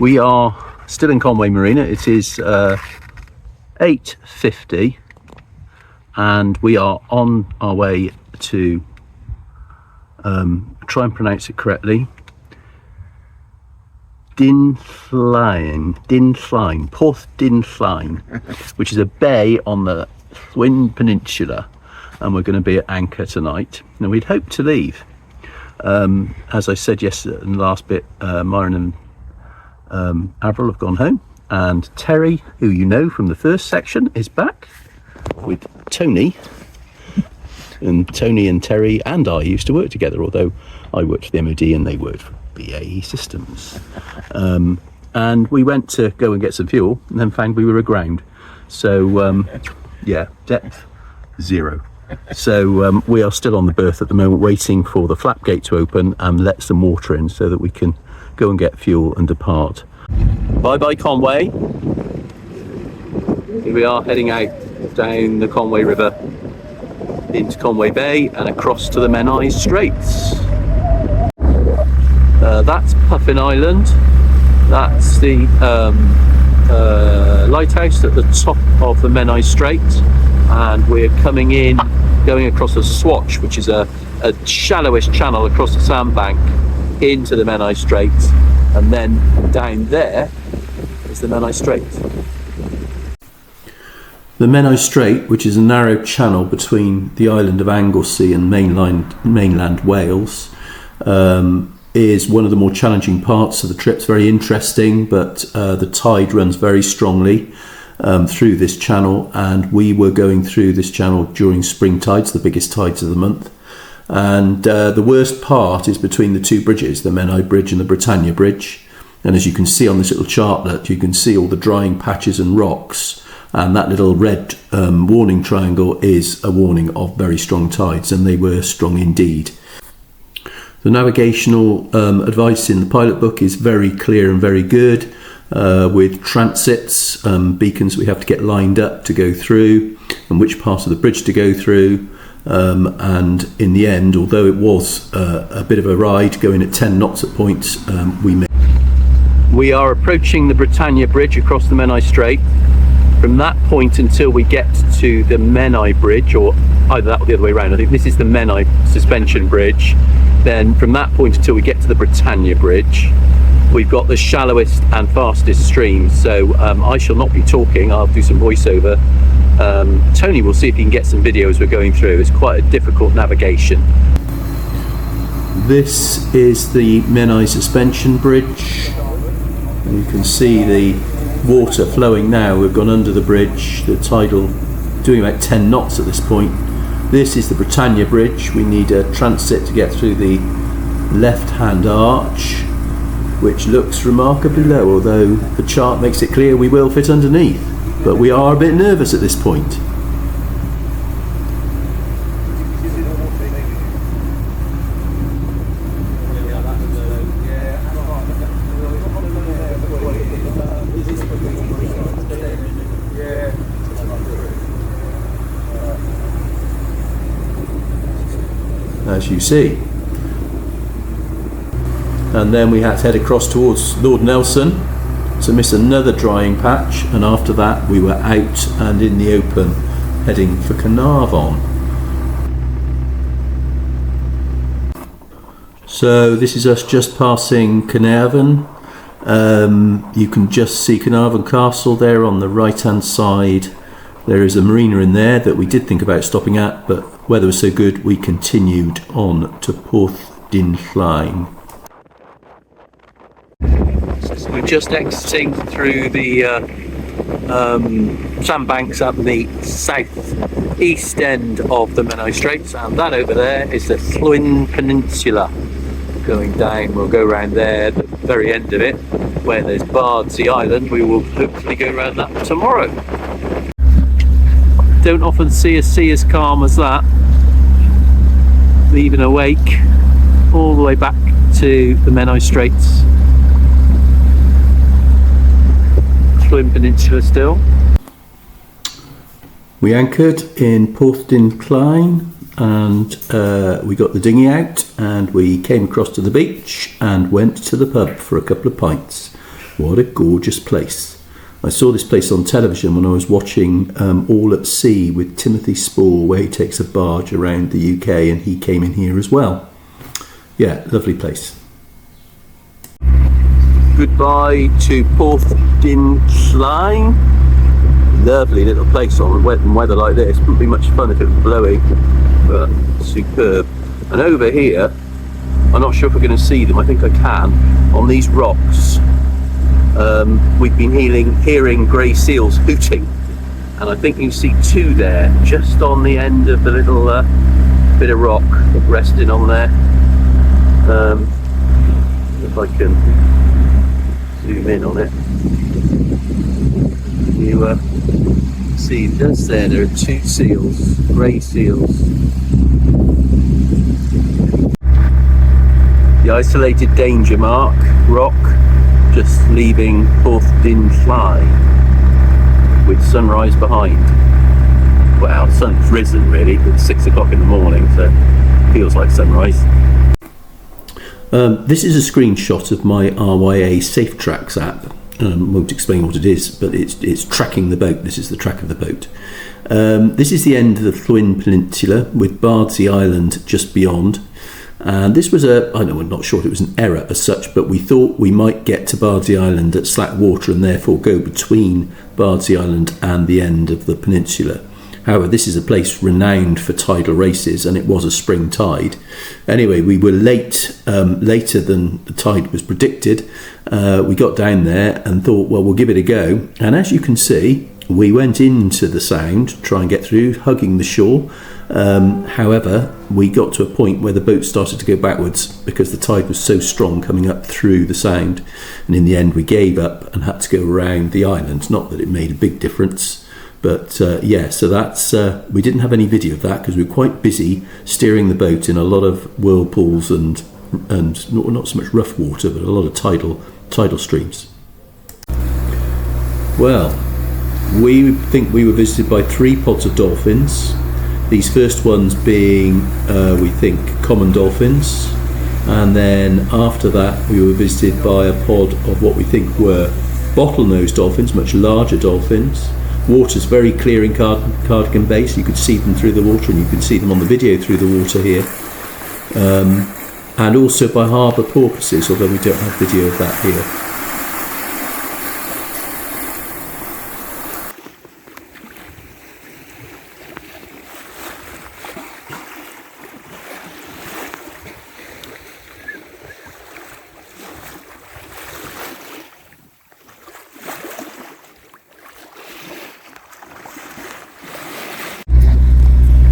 We are still in Conwy Marina. It is 8:50 and we are on our way to try and pronounce it correctly, Porth Dinllaen, which is a bay on the Llwyn Peninsula, and we're going to be at anchor tonight. Now, we'd hoped to leave, as I said yesterday in the last bit, Myron and Avril have gone home, and Terry, who you know from the first section, is back with Tony. And Tony and Terry and I used to work together, although I worked for the MOD and they worked for BAE Systems. And we went to go and get some fuel and then found we were aground. So yeah, depth 0. So we are still on the berth at the moment, waiting for the flap gate to open and let some water in so that we can go and get fuel and depart. Bye bye Conwy. Here we are heading out down the Conwy River into Conwy Bay and across to the Menai Straits. That's Puffin Island. That's the lighthouse at the top of the Menai Strait, and we're coming in, going across a swatch, which is a shallowish channel across the sandbank into the Menai Strait, and then down there is the Menai Strait. The Menai Strait, which is a narrow channel between the island of Anglesey and mainland Wales, is one of the more challenging parts of the trip. It's very interesting, but the tide runs very strongly through this channel, and we were going through this channel during spring tides, the biggest tides of the month. And the worst part is between the two bridges, the Menai Bridge and the Britannia Bridge. And as you can see on this little chartlet, you can see all the drying patches and rocks, and that little red warning triangle is a warning of very strong tides, and they were strong indeed. The navigational advice in the pilot book is very clear and very good, with transits, beacons we have to get lined up to go through, and which part of the bridge to go through. And in the end, although it was a bit of a ride going at 10 knots at points, we are approaching the Britannia Bridge across the Menai Strait. From that point until we get to the Menai Bridge, or either that or the other way around, I think this is the Menai suspension bridge. Then from that point until we get to the Britannia Bridge, we've got the shallowest and fastest streams. So I shall not be talking, I'll do some voiceover. Tony will see if he can get some video as we're going through. It's quite a difficult navigation. This is the Menai suspension bridge. You can see the water flowing now. We've gone under the bridge, the tidal doing about 10 knots at this point. This is the Britannia Bridge. We need a transit to get through the left-hand arch, which looks remarkably low, although the chart makes it clear we will fit underneath. But we are a bit nervous at this point. As you see. And then we had to head across towards Lord Nelson to miss another drying patch, and after that we were out and in the open heading for Carnarvon. So this is us just passing Carnarvon. You can just see Carnarvon Castle there on the right hand side. There is a marina in there that we did think about stopping at, but weather was so good we continued on to Porth Dinllaen. We're just exiting through the sandbanks up the south-east end of the Menai Straits, and that over there is the Llwyn Peninsula. Going down, we'll go around there, the very end of it, where there's Bardsey Island. We will hopefully go around that tomorrow. Don't often see a sea as calm as that. Leaving a wake all the way back to the Menai Straits. Llwyn Peninsula still. We anchored in Porth Dinllaen, and we got the dinghy out and we came across to the beach and went to the pub for a couple of pints. What a gorgeous place. I saw this place on television when I was watching All at Sea with Timothy Spall, where he takes a barge around the UK, and he came in here as well. Yeah, lovely place. Goodbye to Porthdinllaen. Lovely little place on wet and weather like this. Wouldn't be much fun if it was blowing, but superb. And over here, I'm not sure if we're going to see them. I think I can. On these rocks, we've been hearing grey seals hooting, and I think you see two there, just on the end of the little bit of rock resting on there. If I can zoom in on it, you see just there are two seals, grey seals. The isolated danger mark rock, just leaving Porthdinllaen with sunrise behind. Well, the sun's risen really, it's 6 o'clock in the morning, so it feels like sunrise. This is a screenshot of my RYA Safe Tracks app. Won't explain what it is, but it's tracking the boat. This is the track of the boat. This is the end of the Llwyn Peninsula with Bardsey Island just beyond. And this was I'm not sure if it was an error as such, but we thought we might get to Bardsey Island at slack water and therefore go between Bardsey Island and the end of the peninsula. However, this is a place renowned for tidal races, and it was a spring tide. Anyway, we were later than the tide was predicted. We got down there and thought, well, we'll give it a go. And as you can see, we went into the sound to try and get through, hugging the shore. However, we got to a point where the boat started to go backwards because the tide was so strong coming up through the sound. And in the end, we gave up and had to go around the island. Not that it made a big difference. But yeah, so that's we didn't have any video of that because we were quite busy steering the boat in a lot of whirlpools and not so much rough water, but a lot of tidal streams. Well, we think we were visited by 3 pods of dolphins. These first ones being, we think, common dolphins, and then after that we were visited by a pod of what we think were bottlenose dolphins, much larger dolphins. Water's very clear in Cardigan Bay, so you could see them through the water, and you can see them on the video through the water here. And also by harbour porpoises, although we don't have video of that here.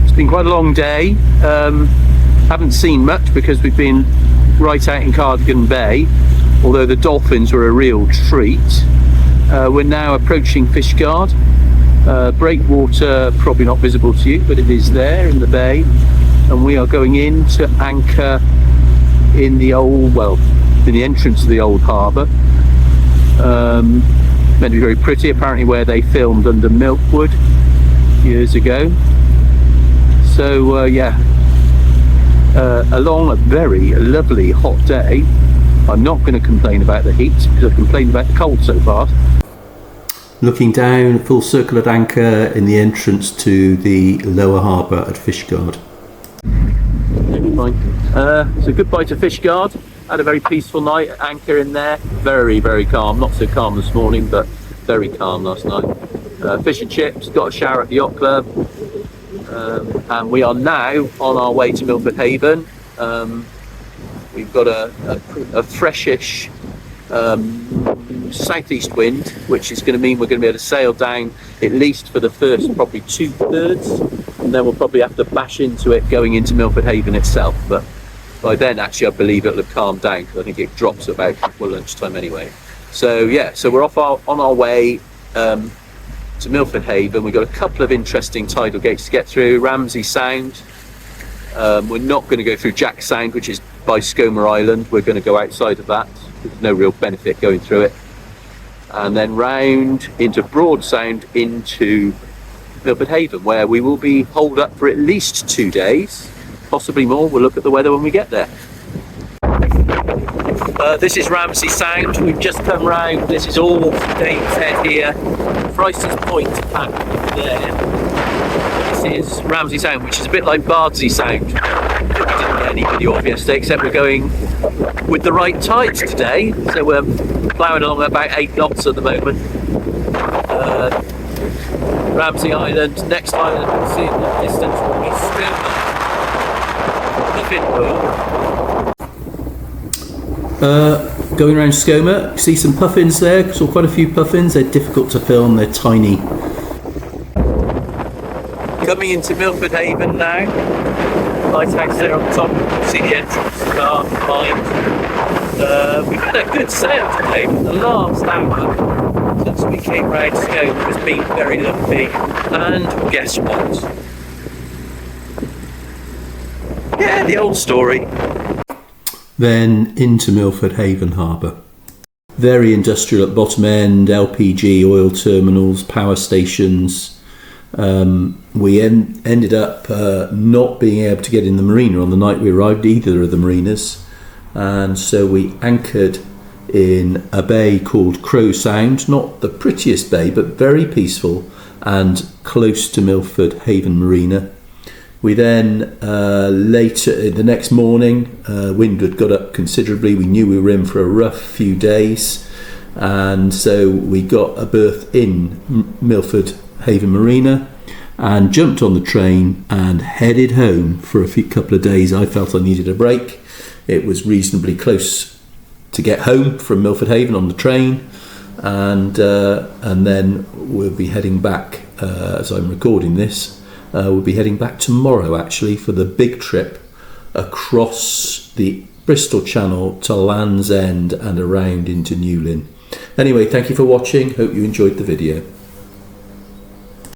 It's been quite a long day. Haven't seen much because we've been right out in Cardigan Bay, although the dolphins were a real treat. We're now approaching Fishguard. Breakwater probably not visible to you, but it is there in the bay, and we are going in to anchor in the entrance of the old harbour. Meant to be very pretty, apparently where they filmed under Milkwood years ago. So yeah, along a very lovely hot day. I'm not going to complain about the heat because I've complained about the cold so far. Looking down, full circle at anchor in the entrance to the lower harbour at Fishguard. So goodbye to Fishguard. Had a very peaceful night at anchor in there. Very, very calm. Not so calm this morning, but very calm last night. Fish and chips, got a shower at the yacht club. And we are now on our way to Milford Haven. We've got a freshish southeast wind, which is going to mean we're going to be able to sail down at least for the first probably 2/3, and then we'll probably have to bash into it going into Milford Haven itself. But by then, actually, I believe it'll have calmed down because I think it drops about lunchtime anyway. So yeah, so we're on our way to Milford Haven. We've got a couple of interesting tidal gates to get through. Ramsey Sound. We're not going to go through Jack Sound, which is by Skomer Island. We're going to go outside of that. There's no real benefit going through it. And then round into Broad Sound into Milford Haven, where we will be holed up for at least 2 days, possibly more. We'll look at the weather when we get there. This is Ramsey Sound. We've just come round. This is all Dave's Head here. Price's Point back there. This is Ramsey Sound, which is a bit like Bardsey Sound. We didn't get any video of yesterday, except we're going with the right tides today. So we're ploughing along at about 8 knots at the moment. Ramsey Island. Next island we'll see in the distance will be Skomer. Going around Skomer, see some puffins there. Saw quite a few puffins. They're difficult to film. They're tiny. Coming into Milford Haven now. Lighthouse there on top. See the entrance car behind. We've had a good sail today. The last hour since we came round Skomer has been very lovely. And guess what? Yeah, the old story. Then into Milford Haven Harbour. Very industrial at bottom end, LPG, oil terminals, power stations. We ended up not being able to get in the marina on the night we arrived, either of the marinas. And so we anchored in a bay called Crow Sound, not the prettiest bay, but very peaceful and close to Milford Haven Marina. We then, later, the next morning, wind had got up considerably. We knew we were in for a rough few days. And so we got a berth in Milford Haven Marina and jumped on the train and headed home for a couple of days. I felt I needed a break. It was reasonably close to get home from Milford Haven on the train. And then we'll be heading back, as I'm recording this, we'll be heading back tomorrow actually for the big trip across the Bristol Channel to Land's End and around into Newlyn. Anyway, thank you for watching. Hope you enjoyed the video.